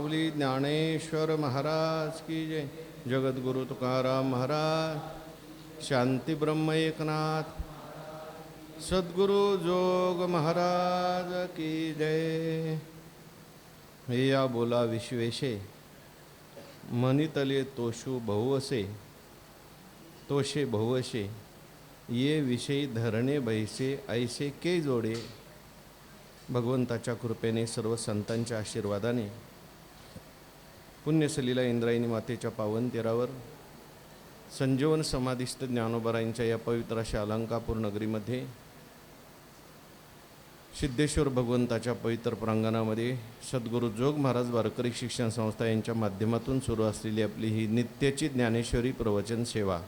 माऊली ज्ञानेश्वर महाराज की जय. जगद्गुरु तुकाराम महाराज, शांती ब्रह्म एकनाथ, सद्गुरु जोग महाराज की जय. हे या बोला विश्वेशे, मनितले तोषू बहुवसे, तोषे बहुवशे, ये विषयी धरणे बैसे ऐसे के जोडे. भगवंताच्या कृपेने, सर्व संतांच्या आशीर्वादाने, पुण्यसलीला इंद्रायणी मातेच्या पावन तीरावर संजीवन समाधिस्थ ज्ञानोबरायांच्या या पवित्र अशा अलंकापूर नगरीमध्ये सिद्धेश्वर भगवंताच्या पवित्र प्रांगणामध्ये सद्गुरू जोग महाराज वारकरी शिक्षण संस्था यांच्या माध्यमातून सुरू असलेली आपली ही नित्याची ज्ञानेश्वरी प्रवचन सेवा,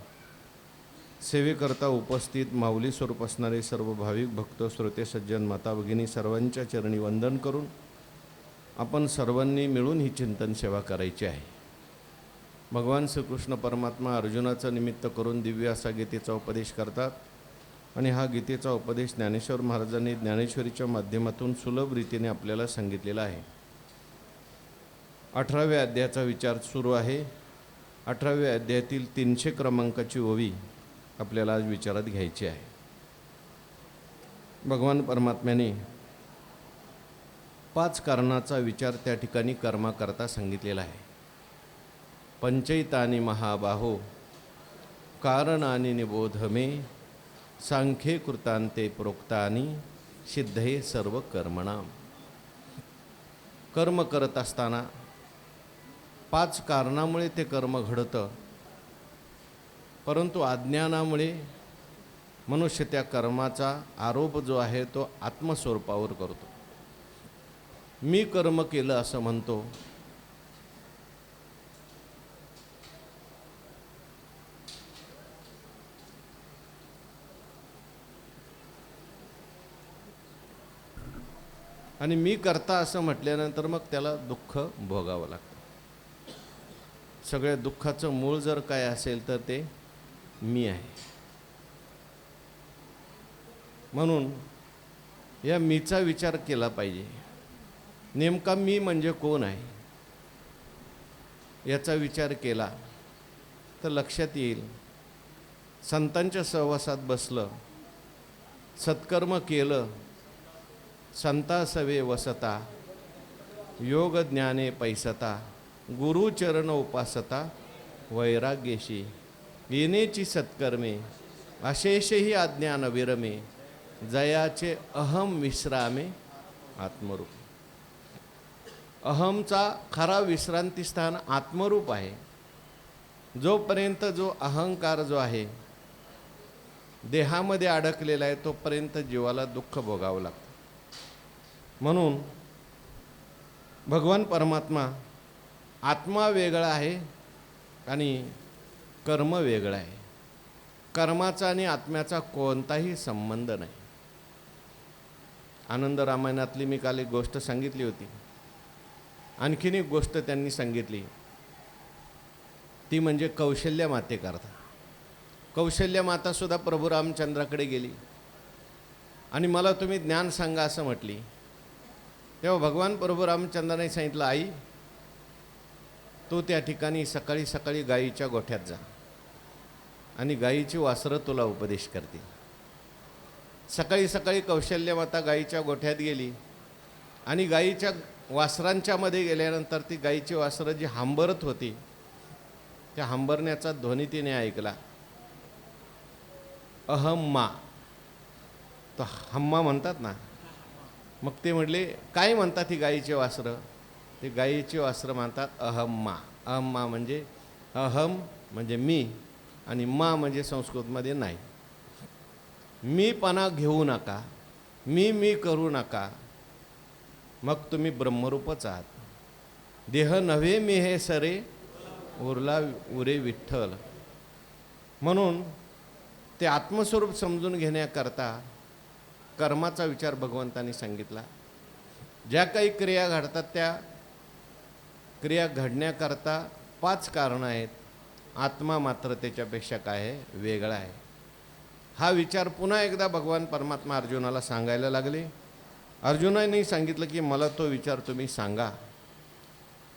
सेवेकरता उपस्थित माऊली स्वरूप असणारे सर्व भाविक भक्त, श्रोते, सज्जन, माता भगिनी सर्वांच्या चरणी वंदन करून आपण सर्वांनी मिळून ही चिंतन सेवा करायची आहे. भगवान श्रीकृष्ण परमात्मा अर्जुनाचं निमित्त करून दिव्य असा गीतेचा उपदेश करतात आणि हा गीतेचा उपदेश ज्ञानेश्वर महाराजांनी ज्ञानेश्वरीच्या माध्यमातून सुलभ रीतीने आपल्याला सांगितलेला आहे. 18व्या अध्यायाचा विचार सुरू आहे. 18व्या अध्यायातील 300 क्रमांकाची ओवी आपल्याला आज विचारात घ्यायची आहे. भगवान परमात्म्याने 5 कारणाचा विचार त्या ठिकाणी कर्माकरता सांगितलेला आहे. पंचैतानि महाबाहो कारणानि निबोध मे, सांख्ये कृतांते प्रोक्तानि सिद्धये सर्व कर्मणाम. कर्म करत असताना 5 कारणामुळे ते कर्म घडतं, परंतु अज्ञानामुळे मनुष्य त्या कर्माचा आरोप जो आहे तो आत्मस्वरूपावर करतो. मी कर्म केलं असं म्हणतो. आणि मी करता असं म्हटल्यानंतर मग त्याला दुःख भोगावं लागतं. सगळ्या दुःखाचं मूळ जर काय असेल तर ते मी आहे. म्हणून या मीचा विचार केला पाहिजे. नेमका मी म्हणजे कोण आहे याचा विचार केला तर लक्षात येईल. संतांच्या सहवासात बसलं, सत्कर्म केलं, संता सवे वसता, योग ज्ञाने पैसता, गुरुचरण उपासता, वैराग्यशी येनेची सत्कर्मे, अशेषही अज्ञान विरमे, जयाचे अहम विश्रामे आत्मरूप. अहमचा खरा विश्रांतीस्थान आत्मरूप आहे. जोपर्यंत जो अहंकार जो आहे देहामध्ये अडकलेला आहे तोपर्यंत जीवाला दुःख भोगावं लागतं. म्हणून भगवान परमात्मा आत्मा वेगळा आहे आणि कर्म वेगळं आहे. कर्माचा आणि आत्म्याचा कोणताही संबंध नाही. आनंद रामायणातली मी काल एक गोष्ट सांगितली होती. आणखीन एक गोष्ट त्यांनी सांगितली, ती म्हणजे कौशल्या मातेकरता. कौशल्या मातासुद्धा प्रभू रामचंद्राकडे गेली आणि मला तुम्ही ज्ञान सांगा असं म्हटली. तेव्हा भगवान प्रभू रामचंद्राने सांगितलं, आई तू त्या ठिकाणी सकाळी सकाळी गायीच्या गोठ्यात जा आणि गायीची वासरं तुला उपदेश करतील. सकाळी सकाळी कौशल्य माता गायीच्या गोठ्यात गेली आणि गायीच्या वासरांच्या मध्ये गेल्यानंतर ती गायीची वासरं जी हांबरत होती त्या हांबरण्याचा ध्वनी तिने ऐकला. अहम्मा, तो हम्मा म्हणतात ना. मग ते म्हटले काय म्हणतात ही गायीचे वासरं? ते गायीचे वासरं म्हणतात अहम्मा. अहम्मा म्हणजे अहम म्हणजे मी आणि मा म्हणजे संस्कृतमध्ये नाही. मीपणा घेऊ नका, मी करू नका, मग तुम्ही ब्रह्मरूपच आहात. देह नव्हे मी हे सरे, उरला उरे विठ्ठल. म्हणून ते आत्मस्वरूप समजून घेण्याकरता कर्माचा विचार भगवंतांनी सांगितला. ज्या काही क्रिया घडतात त्या क्रिया घडण्याकरता 5 कारणं आहेत. आत्मा मात्र त्याच्यापेक्षा काय आहे, वेगळा आहे. हा विचार पुन्हा एकदा भगवान परमात्मा अर्जुनाला सांगायला लागले. अर्जुनाने सांगितलं की मला तो विचार तुम्ही सांगा.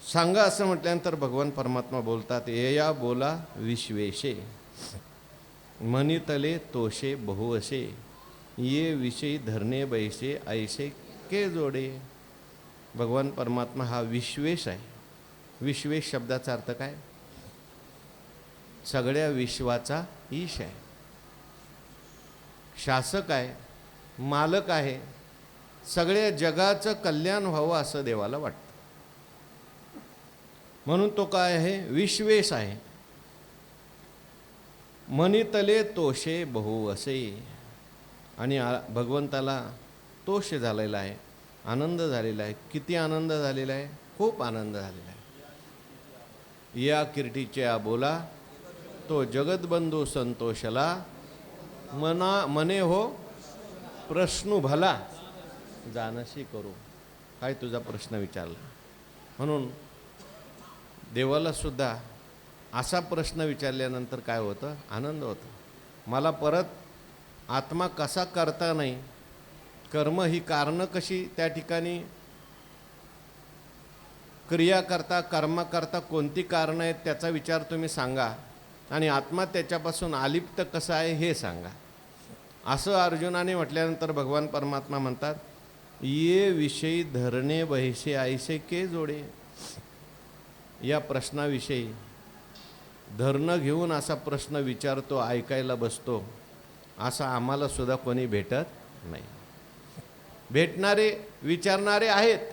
सांगा असं म्हटल्यानंतर भगवान परमात्मा बोलतात, येया बोला विश्वेशे मनितले तोषे बहुअसे ये विषयी धरणे बैसे ऐसे के जोडे. भगवान परमात्मा हा विश्वेश आहे. विश्वेश शब्दाचा अर्थ काय? सगळ्या विश्वाचा ईश आहे, शासक आहे, मालक आहे. सगळ्या जगाचं कल्याण व्हावं असं देवाला वाटतं. म्हणून तो काय आहे? विश्वेश आहे. मनितले तोषे बहु असे. आणि भगवंताला तोष झालेला आहे, आनंद झालेला आहे. किती आनंद झालेला आहे? खूप आनंद झालेला आहे. या कीर्तीच्या बोला तो जगतबंधू संतोषला मने हो प्रश्न भला जानशी करू. काय तुझा प्रश्न विचारला. म्हणून देवाला सुद्धा असा प्रश्न विचारल्यानंतर काय होतं? आनंद होतो. मला परत आत्मा कसा करता नाही, कर्म ही कारणं कशी त्या ठिकाणी क्रिया करता कर्म करता कोणती कारणं आहेत त्याचा विचार तुम्ही सांगा, आणि आत्मा त्याच्यापासून अलिप्त कसा आहे हे सांगा. असं अर्जुनाने म्हटल्यानंतर भगवान परमात्मा म्हणतात, ये विषयी धरणे बहिसे ऐसे के जोडे. या प्रश्नाविषयी धरणं घेऊन असा प्रश्न विचारतो, ऐकायला बसतो, असा आम्हाला सुद्धा कोणी भेटत नाही. भेटणारे विचारणारे आहेत,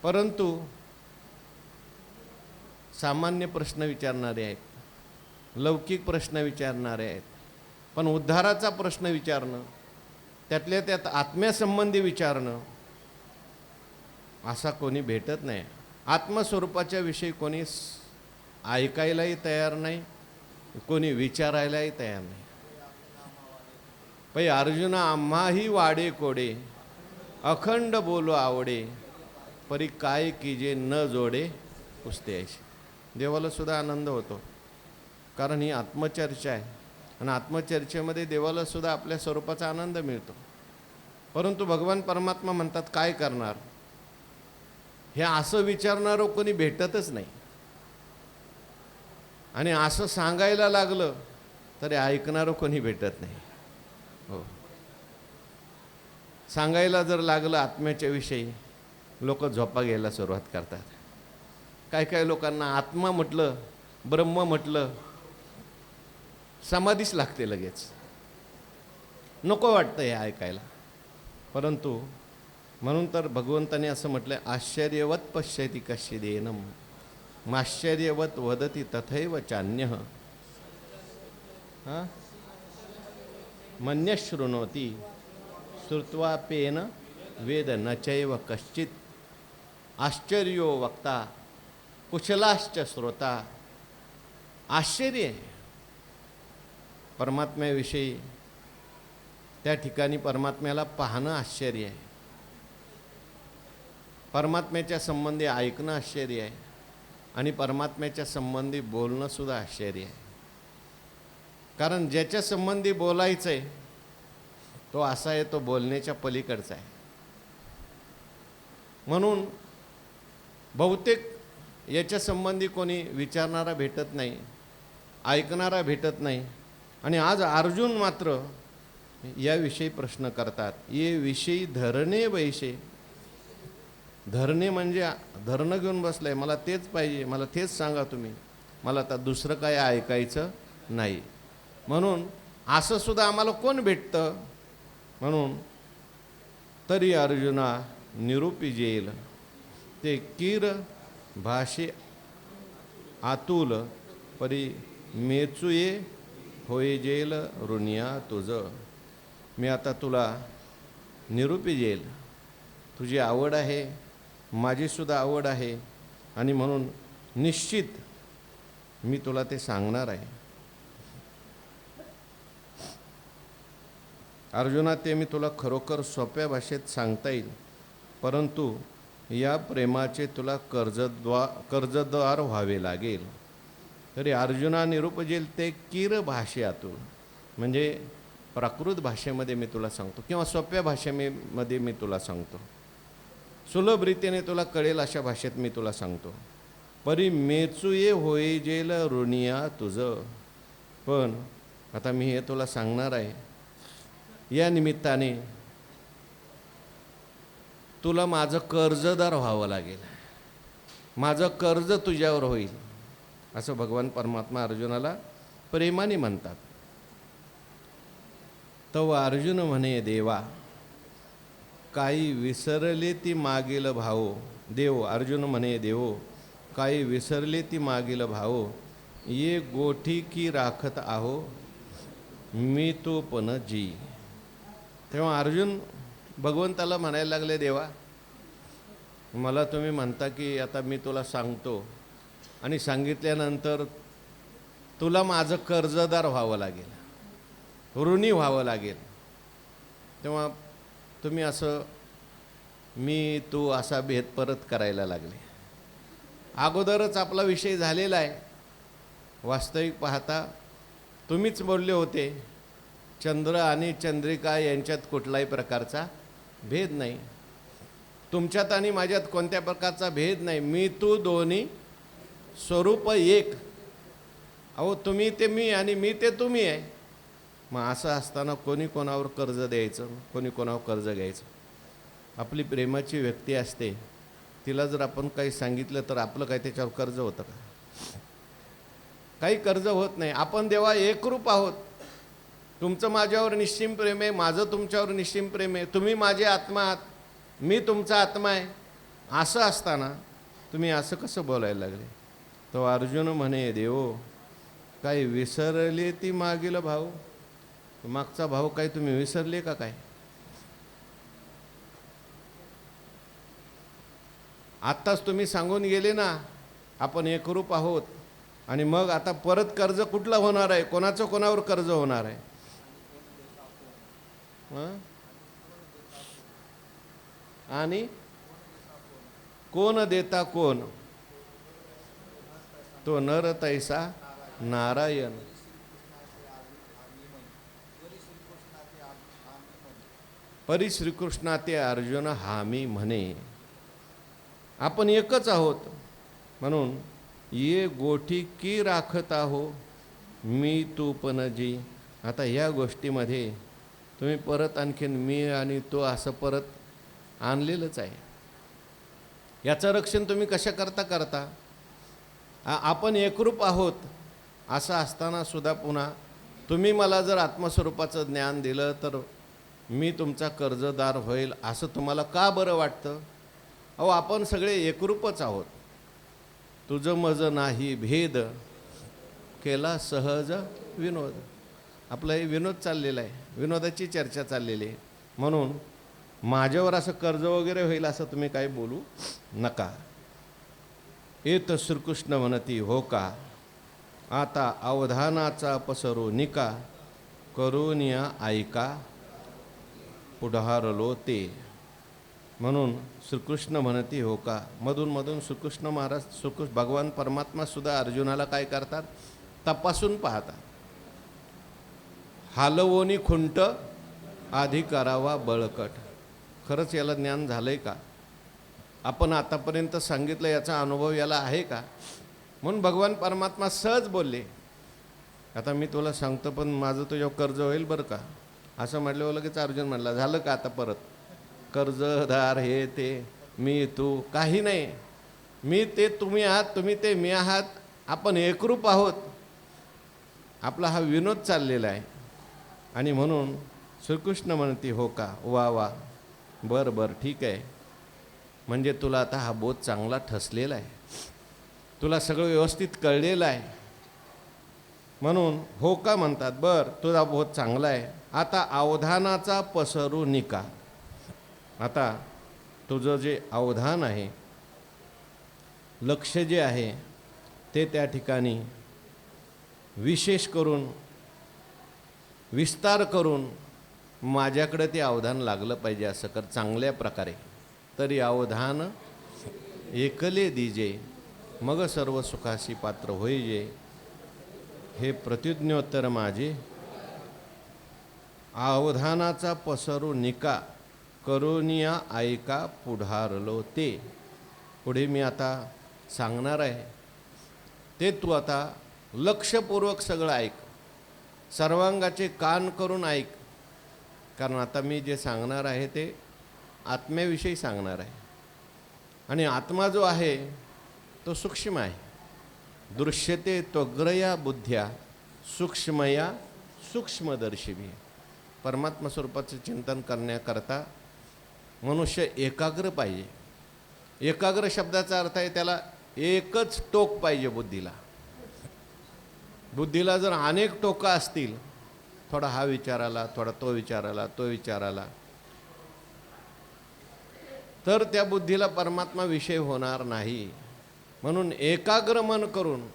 परंतु सामान्य प्रश्न विचारणारे आहेत, लौकिक प्रश्न विचारणारे आहेत. पण उद्धाराचा प्रश्न विचारणं, त्यातल्या त्यात आत्म्यासंबंधी विचारणं, असा कोणी भेटत नाही. आत्मस्वरूपाच्या विषयी कोणी ऐकायलाही तयार नाही, कोणी विचारायलाही तयार नाही. पै अर्जुना आम्हाही वाडे कोडे अखंड बोलो आवडे परी काय कीजे न जोडे पुसते ऐशी. देवाला सुद्धा आनंद होतो, कारण ही आत्मचर्चा आहे, आणि आत्मचर्चेमध्ये देवाला सुद्धा आपल्या स्वरूपाचा आनंद मिळतो. परंतु भगवान परमात्मा म्हणतात, काय करणार? हे असं विचारणारं कोणी भेटतच नाही. आणि असं सांगायला लागलं तरी ऐकणारं कोणी भेटत नाही. हो, सांगायला जर लागलं आत्म्याच्या विषयी, लोक झोपा घ्यायला सुरुवात करतात. काय काय लोकांना आत्मा म्हटलं, ब्रह्म म्हटलं, समाधीच लागते लगेच, नको वाटतं हे ऐकायला. परंतु म्हणून तर भगवंताने असं म्हटलं, आश्चर्यवत पश्यति कश्चिदेनम माश्चर्यवत वदति तथैव चान्यः मन्यशृणोति श्रुत्वापेन वेद न चैव कश्चित आश्चर्यो वक्ता कुशलाश्च श्रोता. आश्चर्य आहे परमात्म्याविषयी. त्या ठिकाणी परमात्म्याला पाहणं आश्चर्य आहे, परमात्म्याच्या संबंधी ऐकणं आश्चर्य आहे, आणि परमात्म्याच्या संबंधी बोलणं सुद्धा आश्चर्य आहे. कारण ज्याच्या संबंधी बोलायचं आहे तो असा आहे, तो बोलण्याच्या पलीकडचा आहे. म्हणून बहुतेक याच्या संबंधी कोणी विचारणारा भेटत नाही, ऐकणारा भेटत नाही. आणि आज अर्जुन मात्र याविषयी प्रश्न करतात. ये विषयी धरणे बैसे. धरणे म्हणजे धरणं घेऊन बसलंय, मला तेच पाहिजे, मला तेच सांगा तुम्ही, मला आता दुसरं काय ऐकायचं नाही. म्हणून असं सुद्धा आम्हाला कोण भेटतं? म्हणून तरी अर्जुना निरूपी जेल ते कीर भाषे आतुल परी मेचुये होय जेल ऋणिया तुझं. मी आता तुला निरूपी जेल, तुझी आवड आहे, माझीसुद्धा आवड आहे, आणि म्हणून निश्चित मी तुला ते सांगणार आहे. अर्जुना, ते मी तुला खरोखर सोप्या भाषेत सांगता येईल, परंतु या प्रेमाचे तुला कर्जदार व्हावे लागेल. तरी अर्जुना निरूपजेल ते कीर भाषेतून, म्हणजे प्राकृत भाषेमध्ये मी तुला सांगतो, किंवा सोप्या भाषेमध्ये मी तुला सांगतो. सुलभ रीतीने तुला कळेल अशा भाषेत मी तुला सांगतो. परी मेचुये होई जेल ऋणिया तुझं. पण आता मी हे तुला सांगणार आहे, या निमित्ताने तुला माझं कर्जदार व्हावं लागेल, माझं कर्ज तुझ्यावर होईल, असं भगवान परमात्मा अर्जुनाला प्रेमाने म्हणतात. तव अर्जुन म्हणे देवा, काही विसरले ती मागील भावो. देव अर्जुन म्हणे देवो, काही विसरले ती मागील भावो. ये गोठी की राखत आहो, मी तो पण जी. तेव्हा अर्जुन भगवंताला म्हणायला लागले, देवा मला तुम्ही म्हणता की आता मी तुला सांगतो आणि सांगितल्यानंतर तुला माझं कर्जदार व्हावं लागेल, ऋणी व्हावं लागेल. तेव्हा तुम्ही असं मी तू असा भेद परत करायला लागले. अगोदरच आपला विषय झालेला आहे. वास्तविक पाहता तुम्हीच बोलले होते, चंद्र आणि चंद्रिका यांच्यात कुठलाही प्रकारचा भेद नाही, तुमच्यात आणि माझ्यात कोणत्या प्रकारचा भेद नाही, मी तू दोन्ही स्वरूप एक. अहो तुम्ही ते मी आणि मी ते तुम्ही आहे. मग असं असताना कोणी कोणावर कर्ज द्यायचं, कोणी कोणावर कर्ज घ्यायचं. आपली प्रेमाची व्यक्ती असते, तिला जर आपण काही सांगितलं तर आपलं काय त्याच्यावर कर्ज होतं का? काही कर्ज होत नाही. आपण देवा एकरूप आहोत. तुमचं माझ्यावर निश्चिम प्रेम आहे, माझं तुमच्यावर निश्चिम प्रेम आहे, तुम्ही माझे आत्मा आहात, मी तुमचा आत्मा आहे. असं असताना तुम्ही असं कसं बोलायला लागले? तो अर्जुन म्हणे देवो, काही विसरले ती मागील भाव. मागचा भाव काही तुम्ही विसरले का काय? आत्ताच तुम्ही सांगून गेले ना आपण एकरूप आहोत, आणि मग आता परत कर्ज कुठलं होणार आहे? कोणाचं कोणावर कर्ज होणार आहे? आणि कोण देता कोण? तो नर तैसा नारायण. परी श्रीकृष्णा ते अर्जुन हामी म्हणे. आपण एकच आहोत म्हणून ये गोठी की राखत आहो, मी तू पण जी. आता या गोष्टीमध्ये तुम्ही परत आणखीन मी आणि तो असं परत आणलेलंच आहे. याचं रक्षण तुम्ही कशा करता आपण एकरूप आहोत असं असताना सुद्धा पुन्हा तुम्ही मला जर आत्मस्वरूपाचं ज्ञान दिलं तर मी तुमचा कर्जदार होईल असं तुम्हाला का बरं वाटतं? अहो आपण सगळे एकरूपच आहोत. तुझं मज नाही भेद, केला सहज विनोद. आपला हे विनोद चाललेला आहे, विनोदाची चर्चा चाललेली आहे. म्हणून माझ्यावर असं कर्ज वगैरे होईल असं तुम्ही काही बोलू नका. येत श्रीकृष्ण म्हणती हो का, आता अवधानाचा पसरू निका, करून या ऐका पुढारलो ते. म्हणून श्रीकृष्ण म्हणती हो का. मधून मधून श्रीकृष्ण महाराज भगवान परमात्मा सुद्धा अर्जुनाला काय करतात? तपासून पाहतात. हालवोनी खुंट आधी करावा बळकट. खरंच याला ज्ञान झालंय का? आपण आतापर्यंत सांगितलं याचा अनुभव याला आहे का? म्हणून भगवान परमात्मा सहज बोलले, आता मी तुला सांगतो पण माझं तुझ्यावर कर्ज होईल बरं का. असं म्हटल्यावर लगेच अर्जुन म्हणला झालं का आता परत कर्जदार हे ते मी तू काही नाही. मी ते तुम्ही आहात, तुम्ही ते मी आहात, आपण एकरूप आहोत. आपला हा विनोद चाललेला आहे. आणि म्हणून श्रीकृष्ण म्हणते हो का, वा वा, बरं बरं ठीक आहे. म्हणजे तुला आता हा बोध चांगला ठसलेला आहे, तुला सगळं व्यवस्थित कळलेलं आहे. म्हणून हो का म्हणतात. बरं तुझा बोध चांगला आहे. आता अवधानाचा पसरू निका. आता तुझं जे अवधान आहे, लक्ष जे आहे ते त्या ठिकाणी विशेष करून विस्तार करून माझ्याकडे ते अवधान लागलं पाहिजे असं कर चांगल्या प्रकारे. तरी अवधान एकले दिजे, मग सर्व सुखासी पात्र होईजे. हे प्रत्युज्ञोत्तर माझे. अवधानाचा पसरू निका, करुनिया ऐका पुढारलो ते. पुढे मी आता सांगणार आहे ते तू आता लक्षपूर्वक सगळं ऐक, सर्वांगाचे कान करून ऐक. कारण आता मी जे सांगणार आहे ते आत्म्याविषयी सांगणार आहे. आणि आत्मा जो आहे तो सूक्ष्म आहे. दृश्यते त्वग्रया बुद्ध्या सूक्ष्मया सूक्ष्मदर्शिभी. परमात्मा स्वरूपाचं चिंतन करण्याकरता मनुष्य एकाग्र पाहिजे. एकाग्र शब्दाचा अर्थ आहे त्याला एकच टोक पाहिजे बुद्धीला. बुद्धीला जर अनेक टोका असतील, थोडा हा विचार आला, थोडा तो विचार आला, तो विचार आला, तर त्या बुद्धीला परमात्मा विषय होणार नाही. म्हणून एकाग्र मन करून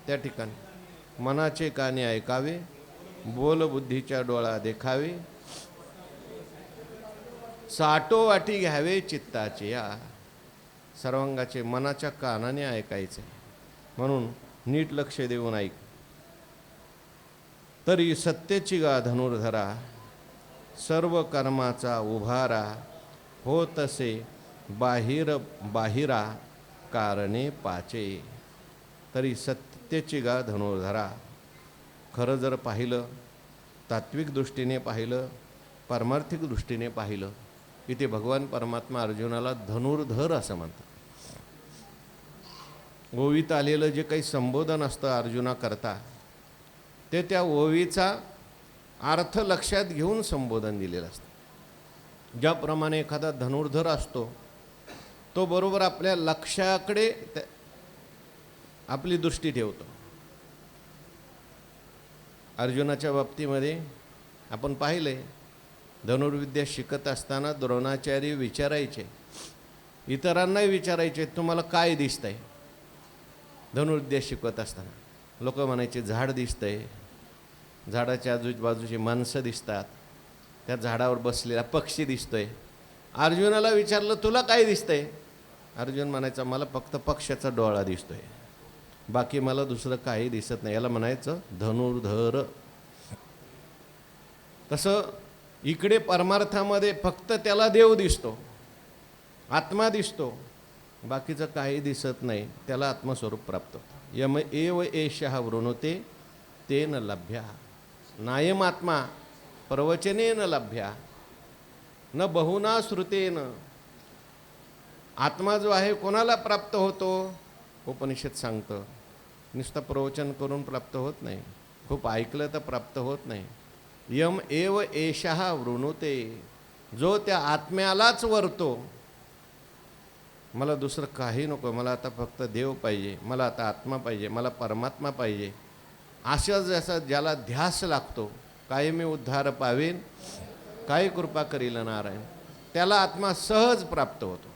त्या ठिकाणी मनाचे काने ऐकावे, बोल बुद्धीच्या डोळा देखावे, साठो वाटी घ्यावे चित्ताचे. या सर्वांगाचे मनाच्या कानाने ऐकायचे. म्हणून नीट लक्ष देऊन ऐक. तरी सत्तेची गा धनुर्धरा सर्व कर्माचा उभारा हो तसे बाहिर बाहिरा कारणे पाचे. तरी सत्तेची गा धनुर्धरा. खरं जर पाहिलं, तात्विक दृष्टीने पाहिलं, पारमार्थिक दृष्टीने पाहिलं, इथे भगवान परमात्मा अर्जुनाला धनुर्धर असं म्हणतात. ओवीत आलेलं जे काही संबोधन असतं अर्जुना करता, ते त्या ओवीचा अर्थ लक्षात घेऊन संबोधन दिलेलं असतं. ज्याप्रमाणे एखादा धनुर्धर असतो तो बरोबर आपल्या लक्ष्याकडे आपली दृष्टी ठेवतो. अर्जुनाच्या बाबतीमध्ये आपण पाहिले, धनुर्विद्या शिकत असताना द्रोणाचार्य विचारायचे, इतरांनाही विचारायचे, तुम्हाला काय दिसतंय? धनुर्विद्या शिकवत असताना लोक म्हणायचे झाड दिसतंय, झाडाच्या आजूबाजूची माणसं दिसतात, त्या झाडावर बसलेला पक्षी दिसतोय. अर्जुनाला विचारलं तुला काय दिसतंय? अर्जुन म्हणायचा मला फक्त पक्ष्याचा डोळा दिसतोय, बाकी मला दुसरं काही दिसत नाही. याला म्हणायचं धनुर्धर. तसं इकडे परमार्थामध्ये फक्त त्याला देव दिसतो, आत्मा दिसतो, बाकीचं काही दिसत नाही. त्याला आत्मस्वरूप प्राप्त होतं. यम एव एषः वृणुते तेन लभ्या नायम आत्मा प्रवचनेन लभ्या न बहुना श्रुतेन. आत्मा जो आहे कोणाला प्राप्त होतो? उपनिषद सांगतं, नुसतं प्रवचन करून प्राप्त होत नाही, खूप ऐकलं तर प्राप्त होत नाही. यम एव एषः वृणुते. जो त्या आत्म्यालाच वरतो, मला दुसरं काही नको, मला आता फक्त देव पाहिजे, मला आता आत्मा पाहिजे, मला परमात्मा पाहिजे, अशा जसा ज्याला ध्यास लागतो, काय मी उद्धार पावेन, काय कृपा करील नारायण, त्याला आत्मा सहज प्राप्त होतो.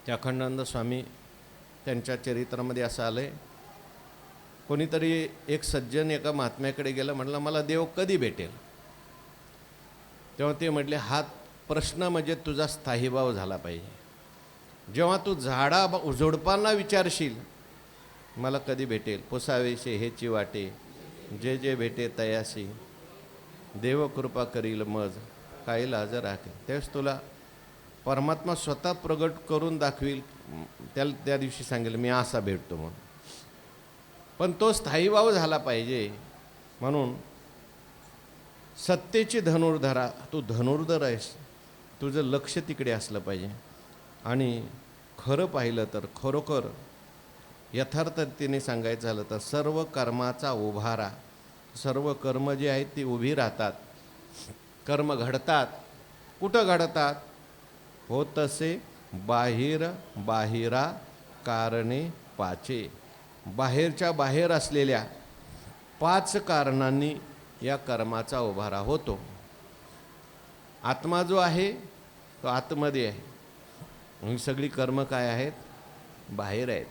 त्या अखंडानंद स्वामी त्यांच्या चरित्रामध्ये असं आलंय, कोणीतरी एक सज्जन एका महात्म्याकडे गेलं, म्हटलं मला देव कधी भेटेल? तेव्हा ते म्हटले हा प्रश्न म्हणजे तुझा स्थायीभाव झाला पाहिजे. जेव्हा तू झुडपांना विचारशील मला कधी भेटेल, पुसावेशे हेची वाटे जे जे भेटे तयासी, देव कृपा करील मज काही लाज राखेल, त्यावेळेस तुला परमात्मा स्वतः प्रगट करून दाखवील. त्या दिवशी सांगेल मी असा भेटतो म्हणून. पण तो स्थायीभाव झाला पाहिजे. म्हणून सत्तेची धनुर्धरा, तू धनुर्धर आहेस, तुझं लक्ष तिकडे असलं पाहिजे. आणि खरं पाहिलं तर खरोखर यथार्थतेने सांगायचं झालं तर सर्व कर्माचा उभारा, सर्व कर्म जे आहेत ती उभी राहतात, कर्म घडतात. कुठं घडतात? हो तसे बाहिर बाहिरा कारणे पाचे. बाहेरच्या बाहेर असलेल्या 5 कारणांनी या कर्माचा उभारा होतो. आत्मा जो आहे तो आतमध्ये आहे. ही सगळी कर्म काय आहेत? बाहेर आहेत.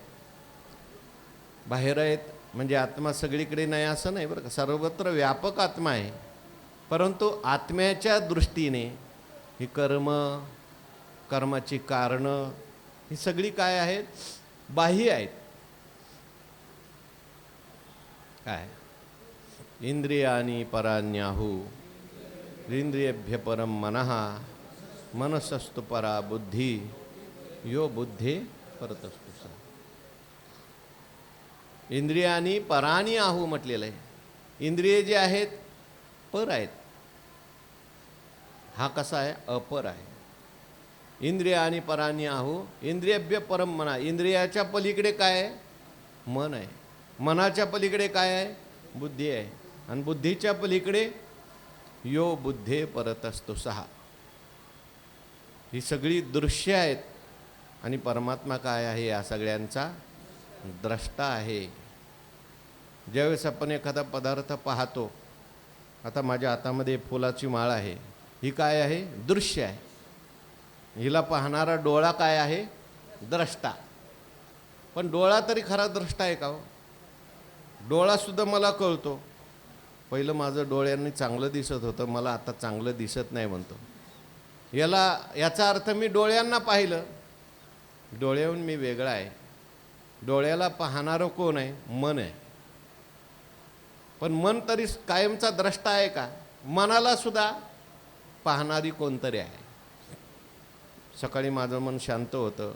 बाहेर आहेत म्हणजे आत्मा सगळीकडे नाही असं नाही बरं का, सर्वत्र व्यापक आत्मा आहे. परंतु आत्म्याच्या दृष्टीने ही कर्माची कारणं ही सगळी काय आहेत? बाह्य आहेत. काय? इंद्रियानी पराण्याहू इंद्रियेभ्य परम मनः मनसस्तु परा बुद्धी यो बुद्धे परतस्तु सा. इंद्रियानी परानी आहू म्हटलेलं आहे. इंद्रिये जे आहेत पर आहेत. हा कसा आहे? अपर आहे. इंद्रियानी परानी आहू इंद्रियभ्य परम मना. इंद्रियाच्या पलीकडे काय आहे? मन आहे. मनाच्या पलीकडे काय आहे? बुद्धी आहे. आणि बुद्धीच्या पलीकडे यो बुद्धे परतस्तु सहा. ही सगळी दृश्य आहेत. आणि परमात्मा काय आहे? या सगळ्यांचा द्रष्टा आहे. ज्यावेळेस आपण एखादा पदार्थ पाहतो, आता माझ्या हातामध्ये फुलाची माळ आहे, ही काय आहे? दृश्य आहे. हिला पाहणारा डोळा काय आहे? द्रष्टा. पण डोळा तरी खरा द्रष्टा आहे का हो? डोळासुद्धा मला कळतो, पहिलं माझं डोळ्यांनी चांगलं दिसत होतं, मला आता चांगलं दिसत नाही म्हणतो. याचा अर्थ मी डोळ्यांना पाहिलं, डोळ्याहून मी वेगळा आहे. डोळ्याला पाहणारं कोण आहे? मन आहे. पण मन तरी कायमचा द्रष्टा आहे का? मनाला सुद्धा पाहणारी कोणतरी आहे. सकाळी माझं मन शांत होतं,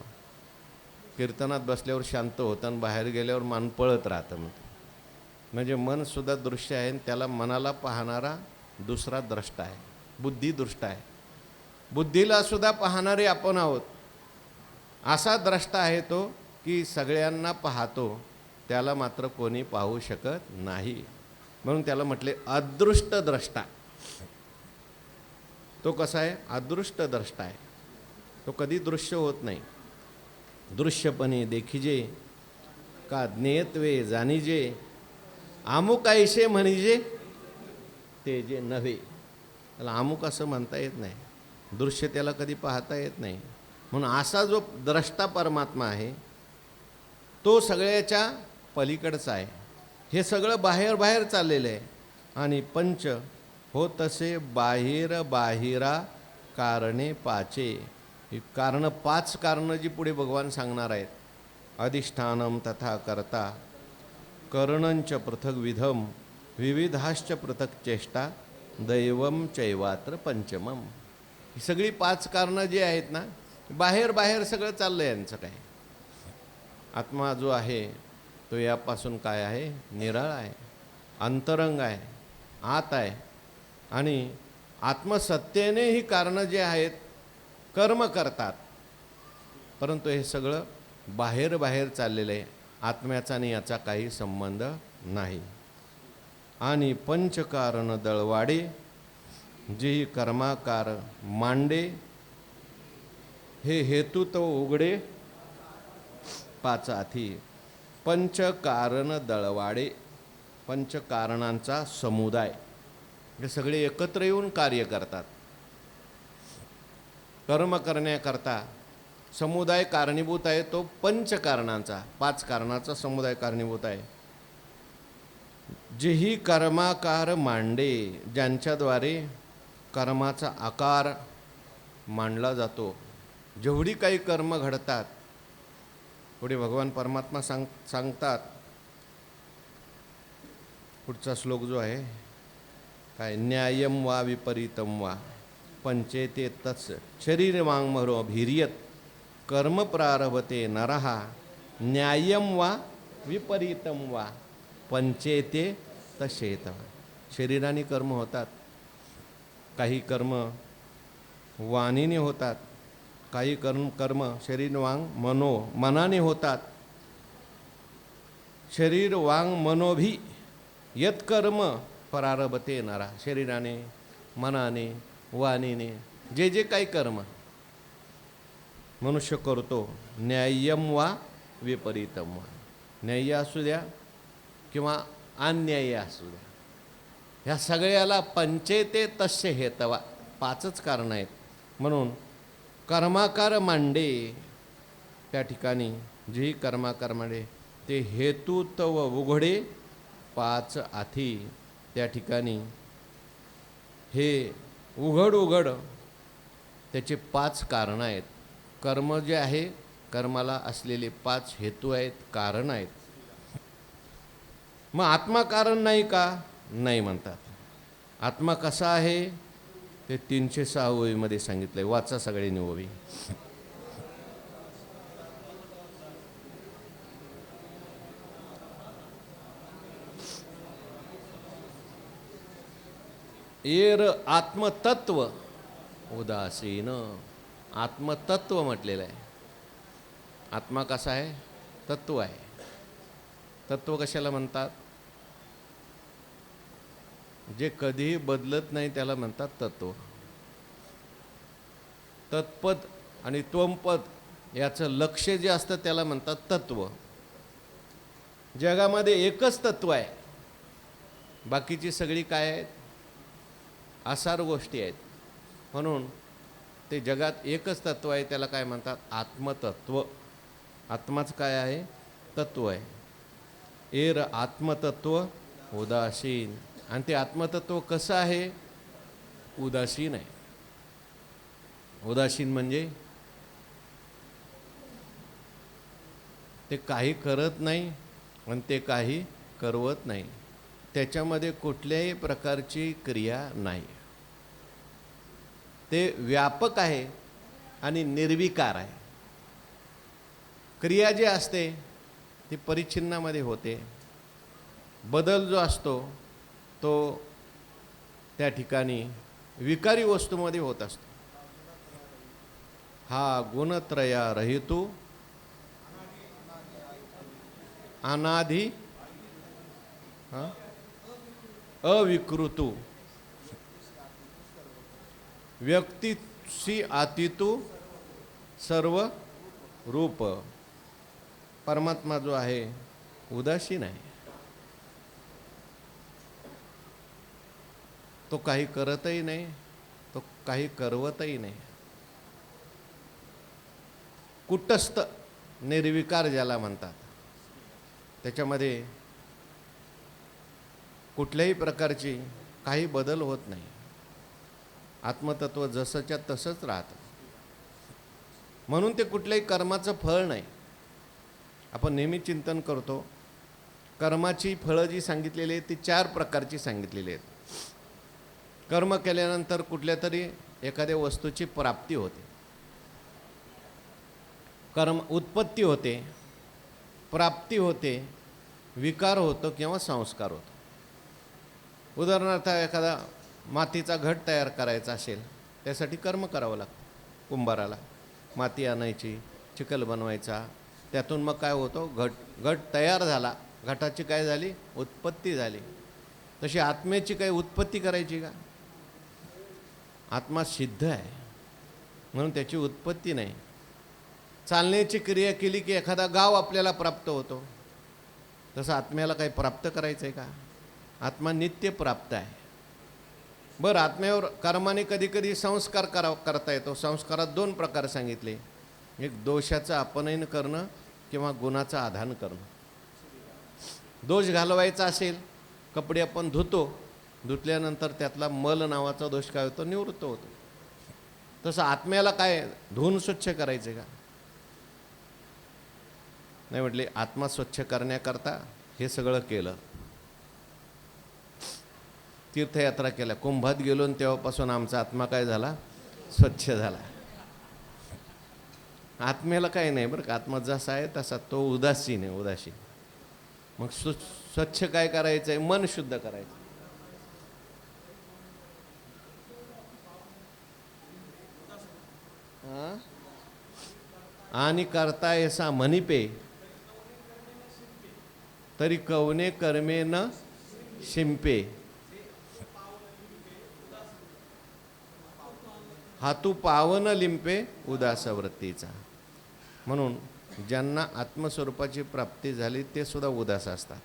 कीर्तनात बसल्यावर शांत होतं आणि बाहेर गेल्यावर मन पळत राहतं. म्हणजे मन सुद्धा दृश्य आहे. त्याला मनाला पाहणारा दुसरा द्रष्टा आहे, बुद्धी दृष्टा आहे. बुद्धीला सुद्धा पाहणारे आपण आहोत. असा द्रष्टा आहे तो की सगळ्यांना पाहतो, त्याला मात्र कोणी पाहू शकत नाही. म्हणून त्याला म्हटले अदृष्ट द्रष्टा. तो कसा आहे? अदृष्ट द्रष्टा आहे. तो कधी दृश्य होत नाही. दृश्यपणे देखिजे का ज्ञेयत्वे जाणीजे अमुक ऐसे म्हणिजे ते जे नव्हे. त्याला अमुक असं म्हणता येत नाही. दृश्य त्याला कधी पाहता येत नाही. म्हणून असा जो द्रष्टा परमात्मा आहे तो सगळ्याच्या पलीकडचा आहे. हे सगळं बाहेर बाहेर चाललेलं आहे. आणि पंच हो तसे बाहेर बाहिरा कारणे पाचे. ही कारणं, 5 कारणं जी पुढे भगवान सांगणार आहेत. अधिष्ठानम तथा कर्ता करणंच पृथक विधम विविधाश्च पृथक चेष्टा दैवम चैवात्र पंचमम. ही सगळी 5 कारणं जी आहेत ना, बाहेर बाहेर सगळं चाललं आहे यांचं काय. आत्मा जो आहे तो यापासून काय आहे? निराळा आहे, अंतरंग आहे, आत आहे. आणि आत्मसत्तेने ही कारणं जे आहेत कर्म करतात, परंतु हे सगळं बाहेर बाहेर चाललेलं आहे. आत्म्याचा आणि याचा काही संबंध नाही. आणि पंचकारण दळवाडे जे कर्माकार मांडे हे हेतू तो उघडे 5 आथी. पंचकारण दळवाडे, पंचकारणांचा समुदाय. हे सगळे एकत्र येऊन कार्य करतात. कर्म करण्याकरता समुदाय कारणीभूत आहे. तो पंचकारणांचा, 5 कारणाचा समुदाय कारणीभूत आहे. जेही कर्माकार मांडे, ज्यांच्याद्वारे कर्माचा आकार मांडला जातो. जेवढी काही कर्म घडतात, पुढे भगवान परमात्मा सांगतात. पुढचा श्लोक जो आहे काय? न्यायम वा विपरीतम वा पंचेते तत्स शरीरवाङ्मनो भीर्यत कर्म प्रारभते नरहा न्यायम वा विपरीतम वा पंचेते तशेत. शरीराने कर्म होतात, काही कर्म वाणीने होतात, काही कर्म शरीर वांग मनो मनाने होतात. शरीर वांग मनोभी यत्कर्म प्रारभते नरा. शरीराने, मनाने, वाणीने जे जे काही कर्म मनुष्य करतो, न्याय्यम वा विपरीतम वा, न्याय्य असू द्या किंवा अन्याय्य असू द्या, ह्या सगळ्याला पंचेते तस्य हेतवा, 5च कारणं आहेत. म्हणून कर्माकार मांडे, त्या ठिकाणी जे कर्माकार मांडे ते हेतू तव उघडे 5 आथी. त्या ठिकाणी हे उघड त्याचे 5 कारणं आहेत. कर्म जे आहे, कर्माला असलेले 5 हेतू आहेत, कारण आहेत. मग आत्मा कारण नाही का? नाही म्हणतात. आत्मा कसा आहे? ते 306 ओळीमध्ये सांगितलंय. वाचा सगळ्यांनी ओवी. एर आत्मतत्व उदासीन. आत्मतत्व म्हटलेलं आहे. आत्मा कसा आहे? तत्व आहे. तत्व कशाला म्हणतात? जे कधीही बदलत नाही त्याला म्हणतात तत्व. तत्पद आणि त्वमपद याचं लक्ष जे असतं त्याला म्हणतात तत्व. जगामध्ये एकच तत्व आहे, बाकीची सगळी काय आहेत? आसार गोष्टी आहेत. म्हणून ते जगात एकच तत्व आहे, त्याला काय म्हणतात? आत्मतत्व. आत्माच काय आहे? तत्व आहे. एर आत्मतत्व उदासीन. आणि ते आत्मतत्व कसं आहे? उदासीन आहे. उदासीन म्हणजे ते काही करत नाही आणि ते काही करवत नाही. त्याच्यामध्ये कुठल्याही प्रकारची क्रिया नाही. ते व्यापक आहे आणि निर्विकार आहे. क्रिया जी असते ती परिच्छिन्नामध्ये होते. बदल जो असतो तो त्या ठिकाणी विकारी वस्तूमध्ये होत असतो. हा गुणत्रया रहितू अनादि अविकृतू व्यक्तिशी आतितू सर्व रूप. परमात्मा जो आहे उदासीन आहे. तो काही करतही नाही, तो काही करवतही नाही. कुटस्थ निर्विकार ज्याला म्हणतात, त्याच्यामध्ये कुठल्याही प्रकारची काही बदल होत नाही. आत्मतत्व जसंच्या तसंच राहतं. म्हणून ते कुठल्याही कर्माचं फळ नाही. आपण नेहमी चिंतन करतो, कर्माची फळं जी सांगितलेली आहेत ती 4 प्रकारची सांगितलेली आहेत. कर्म केल्यानंतर कुठल्या तरी एखाद्या वस्तूची प्राप्ती होते. कर्म उत्पत्ती होते, प्राप्ती होते, विकार होतो किंवा संस्कार होतो. उदाहरणार्थ एखादा मातीचा घट तयार करायचा असेल, त्यासाठी कर्म करावं लागतं. कुंभाराला माती आणायची, चिखल बनवायचा, त्यातून मग काय होतो? घट तयार झाला. घटाची काय झाली? उत्पत्ती झाली. तशी आत्म्याची काही उत्पत्ती करायची का? आत्मा सिद्ध आहे म्हणून त्याची उत्पत्ती नाही. चालण्याची क्रिया केली की एखादा गाव आपल्याला प्राप्त होतो. तसं आत्म्याला काही प्राप्त करायचं आहे का? आत्मा नित्य प्राप्त आहे. बरं, आत्म्यावर कर्माने कधी कधी संस्कार करता येतो. संस्कारात 2 प्रकार सांगितले. एक दोषाचं अपनयन करणं किंवा गुणाचं आधान करणं. दोष घालवायचा असेल, कपडे आपण धुतल्यानंतर त्यातला मल नावाचा दोष काय होतो? निवृत्त होतो. तसं आत्म्याला काय धुवून स्वच्छ करायचे का? नाही म्हटले. आत्मा स्वच्छ करण्याकरता हे सगळं केलं. तीर्थयात्रा केल्या, कुंभात गेलो आणि तेव्हापासून आमचा आत्मा काय झाला? स्वच्छ झाला. आत्म्याला काय नाही बरं का. आत्मा जसा आहे तसा तो उदासीन आहे. उदासीन. मग स्वच्छ काय करायचं आहे? मन शुद्ध करायचं. आणि करता ऐसा म्हणिपे तरी कवने कर्मे न शिंपे. हातू पावन लिंपे उदास वृत्तीचा. म्हणून ज्यांना आत्मस्वरूपाची प्राप्ती झाली ते सुद्धा उदास असतात.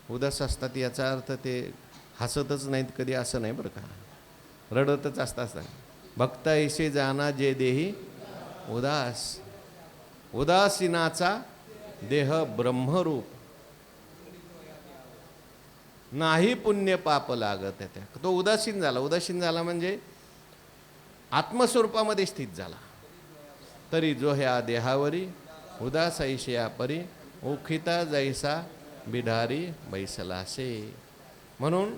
उदास असतात याचा अर्थ ते हसतच नाहीत कधी, असं नाही बरं का. रडतच असतात. भक्त ऐसे जाना जे देही उदास. उदासीनाचा देह ब्रह्मरूप. नाही पुण्य पाप लागत त्या. तो उदासीन झाला. उदासीन झाला म्हणजे आत्मस्वरूपामध्ये स्थित झाला. तरी जो ह्या देहावरी उदास ऐशया परी ओखिता जैसा बिढारी बैसलासे. म्हणून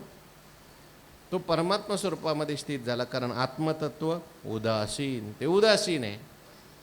तो परमात्मा स्वरूपामध्ये स्थित झाला, कारण आत्मतत्व उदासीन, ते उदासीन आहे.